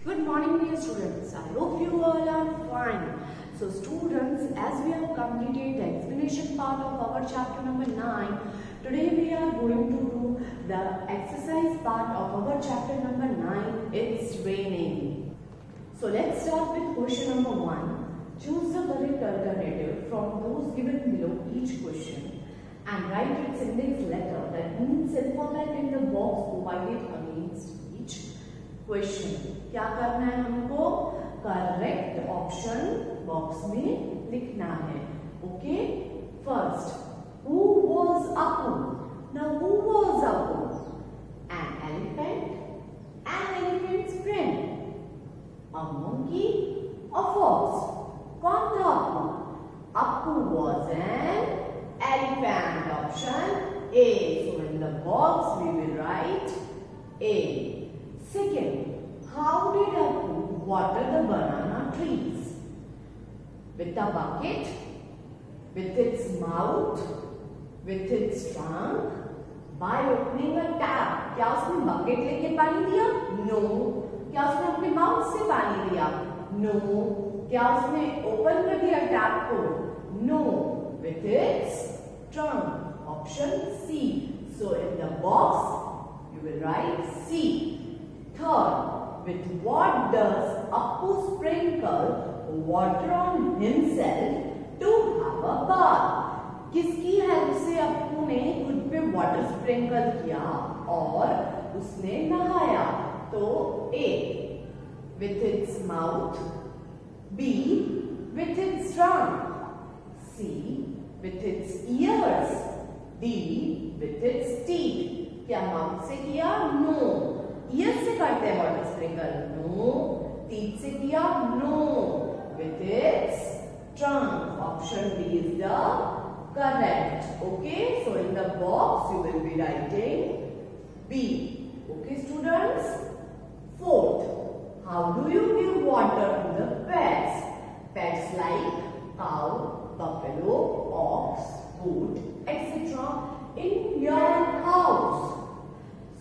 Good morning, dear students. I hope you all are fine. So students, as we have completed the explanation part of our chapter number 9, today we are going to do the exercise part of our chapter number 9. It's raining. So let's start with question number 1. Choose the correct alternative from those given below each question and write its index letter, that means alphabet, in the box provided against each question. क्या करना है हमको? Correct option box में लिखना है. Okay, first, who was Appu? Now who was Appu? An elephant's friend, a monkey, a fox. कौन था Appu? Appu was an elephant. Option A. So in the box we will write A. Second, how did Appu water the banana trees? With a bucket, with its mouth, with its trunk, by opening a tap. क्या उसने bucket लेके पानी दिया? No. क्या उसने अपने mouth से पानी दिया? No. क्या उसने ओपन कर दिया टैप को? No. With its trunk. Option C. So in the box you will write C. Third, with what does Appu sprinkle water on himself to have a bath? किसकी help से अप्पू ने खुद पे वाटर स्प्रिंकल किया और उसने नहाया? तो A, with its mouth, B, with its trunk, C, with its ears, D, with its teeth. क्या माउथ से किया? नो. ईयर से करते हैं वाटर स्प्रिंकल? नो. टीथ से किया? No. With its trunk. Option D is the correct. Okay, so in the box you will be writing B. Okay students. Fourth, how do you give water to the pets? Pets like cow, buffalo, ox, goat, etc. in your house.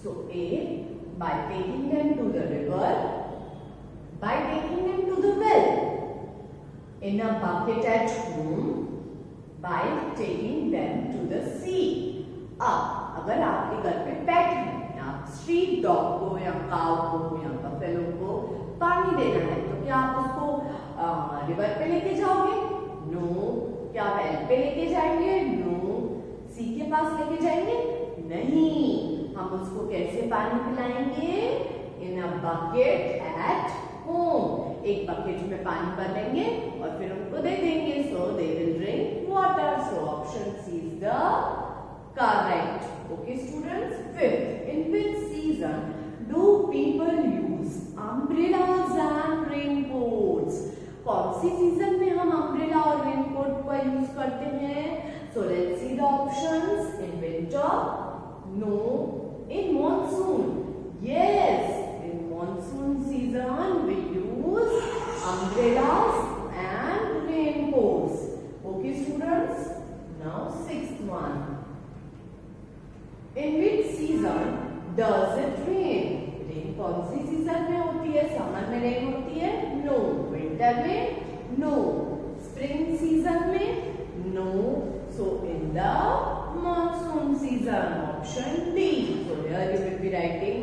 So A, by taking them to the river, by taking them to the well, in a bucket at home, by taking them to the sea. अब अगर आपके घर पे पेट है, आप street dog को या cow को या बफेलो को पानी देना है, तो क्या आप उसको रिवर पे लेके जाओगे? नो. क्या वेल पे लेके जाएंगे? नो. सी के पास लेके जाएंगे? नहीं. हम उसको कैसे पानी पिलाएंगे? In a bucket at home. एक बकेट में पानी भर लेंगे और फिर उनको दे देंगे. So they will drink water. So option C is the correct. Okay students. Fifth, in which season do people use umbrellas and raincoats? कौन सी सीजन में हम अम्ब्रेला और रेनकोट का यूज करते हैं? So let's see the options. In winter? No. In monsoon? Yes. In monsoon season we use umbrellas and raincoats. Okay students. Now sixth one. In which season does it rain? Rain कौन सी season में होती है? Summer में rain होती है? No. Winter में? No. Spring season में? No. So in the monsoon season. Option D. So here you will be writing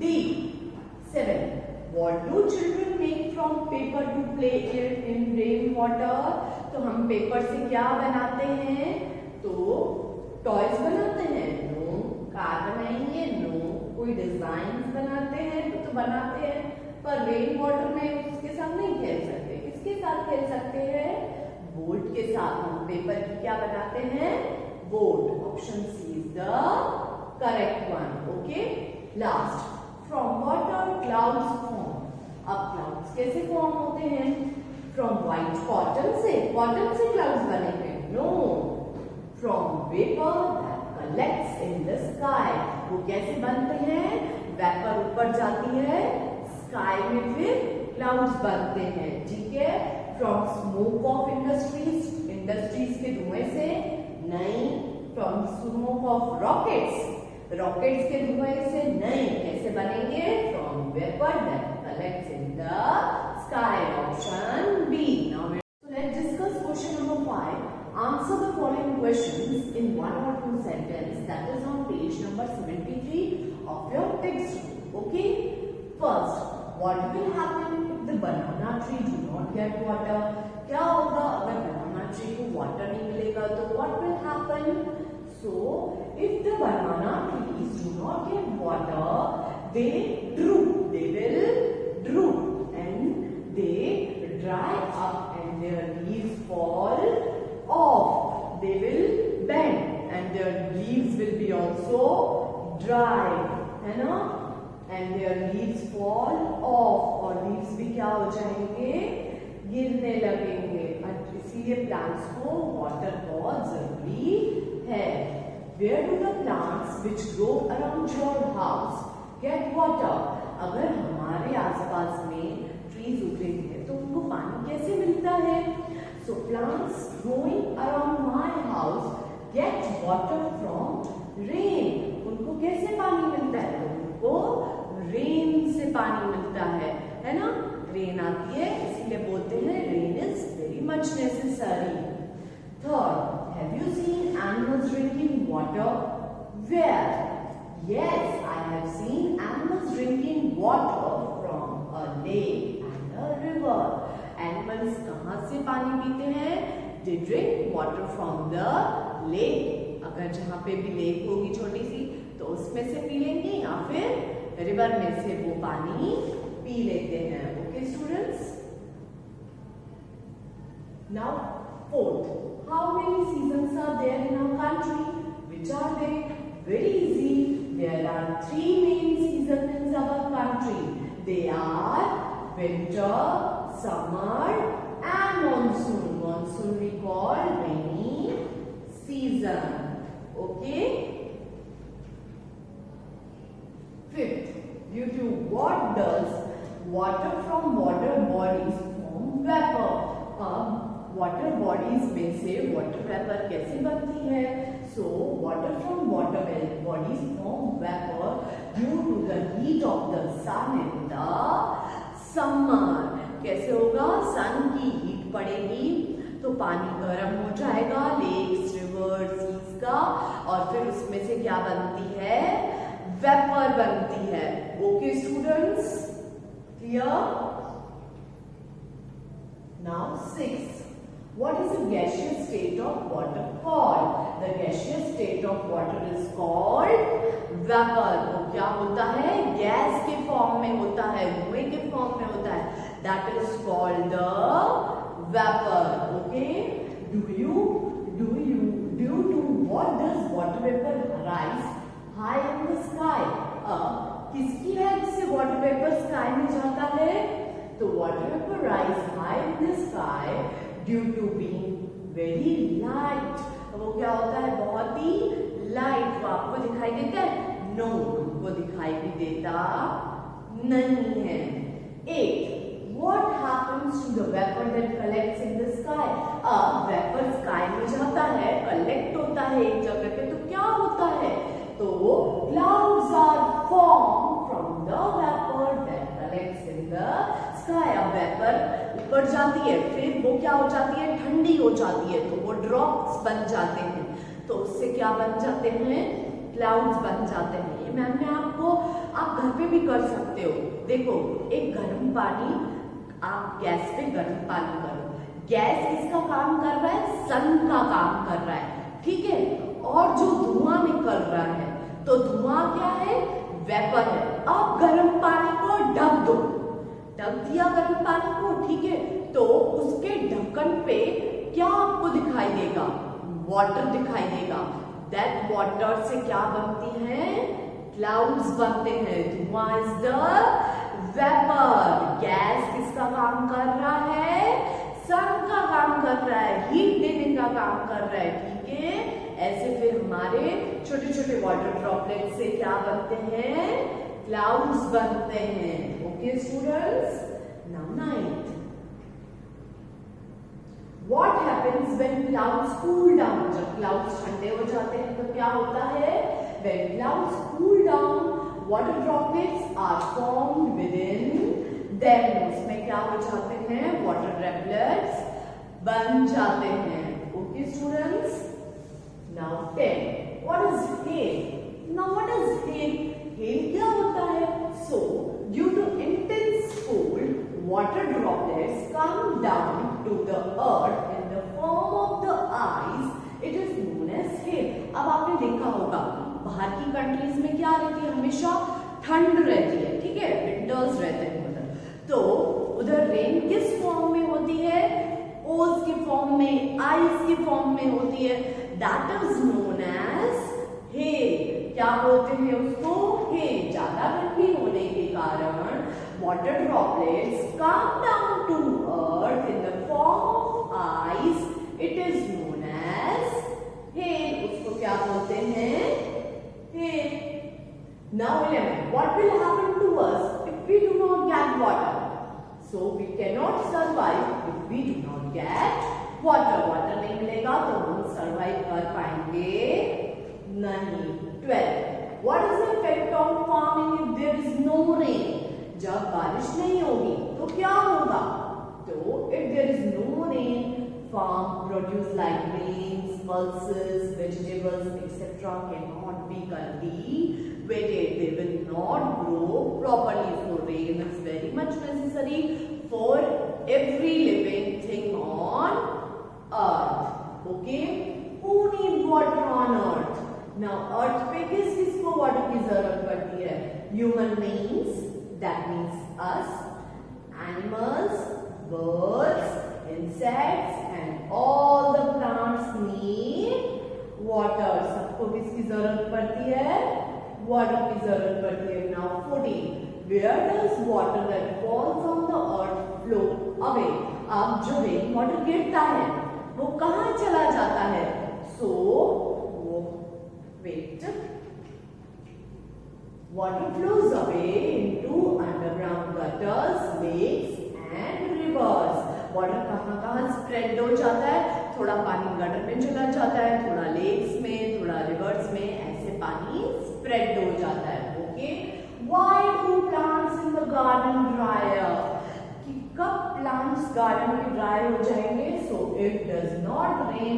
D. 7. What do children make from paper to play in rain water? तो हम paper से क्या बनाते हैं? तो toys बनाते हैं? नो. कार बनाएंगे? नो. कोई डिजाइन बनाते हैं तो बनाते हैं, पर रेन वाटर में उसके साथ नहीं खेल सकते. किसके साथ खेल सकते हैं? बोर्ड के साथ. हम पेपर की क्या बनाते हैं? Board. Option C is the correct one. Okay. Last, from what are clouds form? अब क्लाउड्स कैसे फॉर्म होते हैं? फ्रॉम व्हाइट कॉटन से? कॉटन से क्लाउड्स बनेंगे? No. From vapour that collects in the sky. वो कैसे बनते हैं? वेपर ऊपर जाती है, स्काई में फिर क्लाउड्स बनते हैं. ठीक है. फ्रॉम स्मोक ऑफ इंडस्ट्रीज के धुएं से? नहीं. फ्रॉम स्मोक ऑफ रॉकेट्स के धुएं से? नहीं. कैसे बनेंगे? From vapour that collects in the sky. Option B. Now let's discuss question number 5. Answer the following questions in one or two sentences, that is on page number 73 of your textbook. Okay. First, what will happen if the banana tree do not get water? क्या होगा अगर banana tree को water नहीं मिलेगा तो what will happen? So, if the banana trees do not get water, they droop. They will droop and they dry up and their leaves fall off. They will bend and their leaves will be also dry, है ना? And their leaves fall off और leaves भी क्या हो जाएंगे? गिरने लगेंगे। इसीलिए plants को water बहुत जरूरी है। Where do the plants which grow around your house get water? अगर हमारे आसपास में trees उगे हैं तो उनको पानी कैसे मिलता है? So plants growing around my house get water from rain. उनको कैसे पानी मिलता है? उनको रेन से पानी मिलता है ना? रेन आती है इसीलिए बोलते हैं rain is very much necessary. Third, have you seen animals drinking water? Where? Yes, I have seen animals drinking water from a lake and a river. Animals कहाँ से पानी पीते हैं? They drink water from the lake. अगर जहाँ पे भी lake होगी छोटी सी तो उसमें से पी लेंगे या फिर रिवर में से वो पानी पी लेते हैं. Okay students. Now fourth, how many seasons are there in our country? Which are they? Very easy. There are 3 main seasons in our country. They are winter, summer and monsoon. Monsoon we call rainy season. Okay. Fifth, due to what does water from water bodies form vapor? Water bodies में से water vapour कैसे बनती है? So water from water bodies form vapour due to the heat of the sun in the summer. कैसे होगा? सन की heat पड़ेगी तो पानी गर्म हो जाएगा लेक्स, रिवर, सीज का, और फिर उसमें से क्या बनती है? वेपर बनती है. Okay students, clear? Now 6. What is the gaseous state of water called? The gaseous state of water is called vapor. वो क्या होता है? गैस के फॉर्म में होता है, धुएं के फॉर्म में होता है. That is called the vapor. Okay? Due to what does water vapor rise high in the sky? किसकी हेल्प से water vapor sky में जाता है? तो water vapor rise high in the sky due to being very light. वो क्या होता है? बहुत ही लाइट. वो आपको दिखाई देता है? नो, वो दिखाई भी देता नहीं है. 8. What happens to the vapor that collects in the sky? Vapour sky में जाता है, कलेक्ट होता है एक जगह पे, तो क्या होता है? तो clouds are formed from the vapor that collects in the sky. अब वेपर ऊपर जाती है, फिर वो क्या हो जाती है? ठंडी हो जाती है, तो वो ड्रॉप्स बन जाते हैं. तो उससे क्या बन जाते हैं? क्लाउड्स बन जाते हैं. ये मैम ने आपको, आप घर पे भी कर सकते हो. देखो, एक गर्म पानी, आप गैस पे गर्म पानी करो. गैस किसका काम कर रहा है? सन का काम कर रहा है. ठीक है. और जो धुआं निकल रहा है, तो धुआं क्या है? वेपर है. अब गर्म पानी को ढक दो. ढक दिया गर्म पानी को, ठीक है. तो उसके ढक्कन पे क्या आपको दिखाई देगा? वाटर दिखाई देगा. दैट वाटर से क्या बनती है? क्लाउड्स बनते हैं. धुआं इज द वेपर. गैस किसका काम कर रहा है? सन का काम कर रहा है, हीट देने का काम कर रहा है. ठीक है. ऐसे फिर हमारे छोटे छोटे वाटर ड्रॉपलेट से क्या बनते हैं? क्लाउड्स बनते हैं. Okay students. Now 9th. What happens when clouds cool down? जब क्लाउड्स ठंडे हो जाते हैं तो क्या होता है? When clouds cool down, water droplets are formed within then उसमें क्या हो जाते हैं, वाटर ड्रॉपलेट्स बन जाते हैं। Okay students, now 10 what is hail. Now what is hail, hail क्या होता है? So due to intense cold water droplets come down to the earth in the form of the ice. It is known as hail. अब आपने देखा होगा बाहर की countries में क्या रहती है, हमेशा ठंड रहती है, ठीक है, विंटर्स रहते हैं उधर, तो उधर रेन किस फॉर्म में होती है, ओस के फॉर्म में, आइस के फॉर्म में होती है। That is known as hail. क्या बोलते हैं उसको, हेल। ज्यादा ठंडी होने के कारण water droplets come down to earth in the form of ice. It is known as hail. उसको क्या बोलते हैं, hail. Now 11. What will happen to us if we do not get water? So we cannot survive if we do not get water. Water नहीं मिलेगा तो हम survive कर पाएंगे नहीं। 12. What is the effect on farming if there is no rain? जब बारिश नहीं होगी तो क्या होगा, तो if there is no rain, farm produce like grains, pulses, vegetables etc. cannot be cultivated. They will not grow properly. So rain is very much necessary for every living thing on earth. Okay, who need water on earth? Now earth पे किस किस को water की जरूरत पड़ती है, human beings, that means us, animals, birds, insects and all the plants need water. सबको किसकी जरूरत पड़ती है, वाटर की जरूरत पड़ती है। Now 14. Where does water that falls on the earth flow away? अब जो रेन वाटर गिरता है वो कहाँ चला जाता है, so वो wait, water flows away into underground gutters, lakes and rivers. Water कहाँ कहाँ स्प्रेड हो जाता है, थोड़ा पानी गटर में चला जाता है, थोड़ा लेक्स में, थोड़ा रिवर्स में, ऐसे पानी स्प्रेड हो जाता है। Okay, why do plants in the garden dry up? कि कब plants garden में dry हो जाएंगे, so it does not rain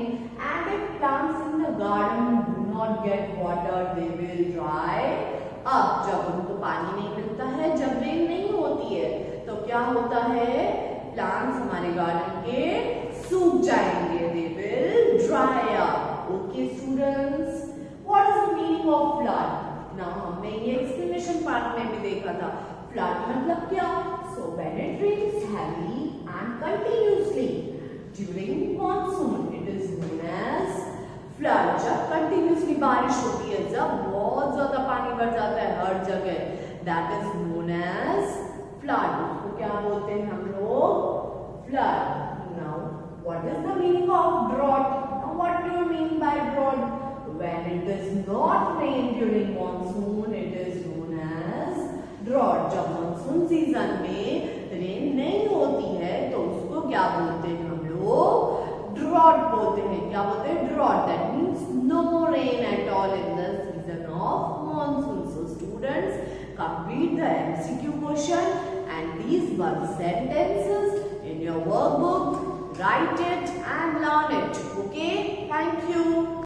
and if plants in the garden do not get water they will dry. अब जब उनको पानी नहीं मिलता है, जब रेन नहीं होती है, तो क्या होता है, प्लांट्स हमारे गार्डन के सूख जाएंगे, they will dry up. Okay students, what is the meaning of flood? Now हमने ये explanation part में भी देखा था, flood मतलब क्या? So when it rains heavily and continuously during monsoon, it is known as flood. जब कंटिन्यूसली बारिश होती है, जब बहुत ज्यादा पानी भर जाता है हर जगह, that is known as flood. उसको क्या बोलते हैं हम लोग, flood. Now what is the meaning of drought? What do you mean by drought? When it does not rain during monsoon, it is known as drought. जब monsoon season में rain नहीं होती है तो उसको क्या बोलते हैं हम लोग, ड्रॉट बोलते हैं। क्या बोलते हैं, drought. That means no rain at all in the season of monsoon. So students, complete the MCQ question and these were the sentences in your workbook. Write it and learn it. Okay, thank you.